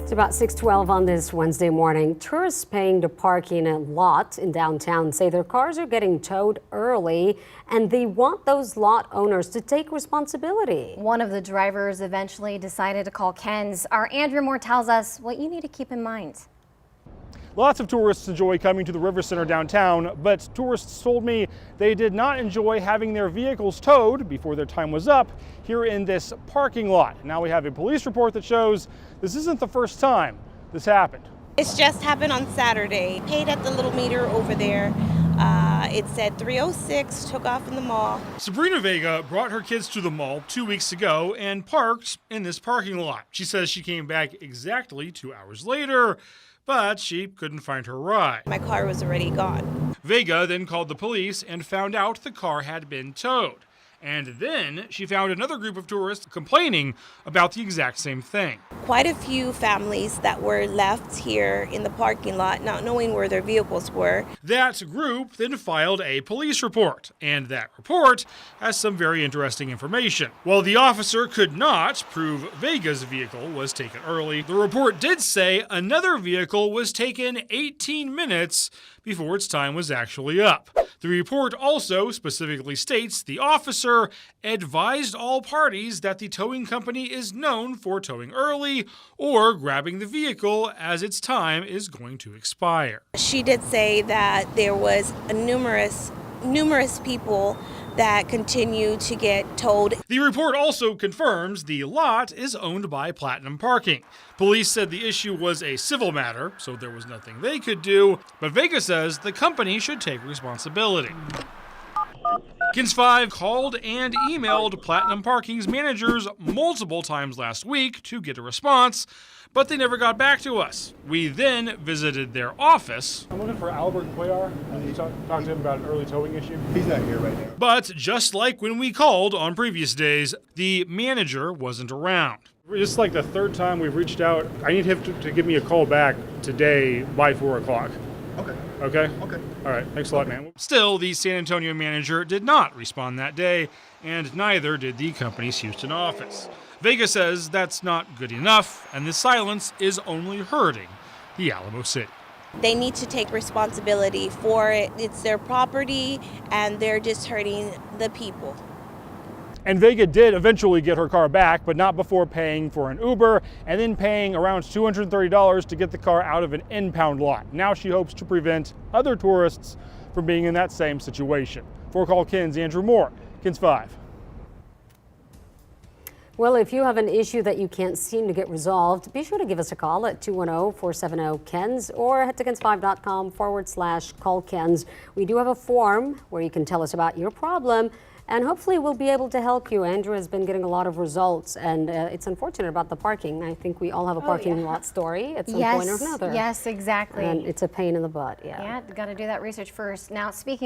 It's about 6:12 on this Wednesday morning. Tourists paying to park in a lot in downtown say their cars are getting towed early and they want those lot owners to take responsibility. One of the drivers eventually decided to call KENS. Our Andrew Moore tells us what you need to keep in mind. Lots of tourists enjoy coming to the River Center downtown, but tourists told me they did not enjoy having their vehicles towed before their time was up here in this parking lot. Now we have a police report that shows this isn't the first time this happened. It's just happened on Saturday. Paid at the little meter over there. It said 306, took off in the mall. Sabrina Vega brought her kids to the mall 2 weeks ago and parked in this parking lot. She says she came back exactly 2 hours later, but she couldn't find her ride. My car was already gone. Vega then called the police and found out the car had been towed. And then she found another group of tourists complaining about the exact same thing. Quite a few families that were left here in the parking lot not knowing where their vehicles were. That group then filed a police report, and that report has some very interesting information. While the officer could not prove Vega's vehicle was taken early, the report did say another vehicle was taken 18 minutes before its time was actually up. The report also specifically states the officer advised all parties that the towing company is known for towing early or grabbing the vehicle as its time is going to expire. She did say that there was numerous people that continue to get towed. The report also confirms the lot is owned by Platinum Parking. Police said the issue was a civil matter, so there was nothing they could do, but Vega says the company should take responsibility. KENS 5 called and emailed Platinum Parking's managers multiple times last week to get a response, but they never got back to us. We then visited their office. I'm looking for Albert Cuellar. You talked to him about an early towing issue. He's not here right now. But just like when we called on previous days, the manager wasn't around. This is like the third time we've reached out. I need him to give me a call back today by 4 o'clock. Okay. Okay? Okay. All right. Thanks a lot, man. Still, the San Antonio manager did not respond that day, and neither did the company's Houston office. Vega says that's not good enough, and the silence is only hurting the Alamo City. They need to take responsibility for it. It's their property, and they're just hurting the people. And Vega did eventually get her car back, but not before paying for an Uber and then paying around $230 to get the car out of an impound lot. Now she hopes to prevent other tourists from being in that same situation. For Call KENS, Andrew Moore, KENS 5. Well, if you have an issue that you can't seem to get resolved, be sure to give us a call at 210-470-KENS or head to KENS5.com/call KENS. We do have a form where you can tell us about your problem, and hopefully we'll be able to help you. Andrew has been getting a lot of results, and it's unfortunate about the parking. I think we all have a parking lot story at some point or another. Yes, exactly. And it's a pain in the butt, Yeah, got to do that research first. Now, speaking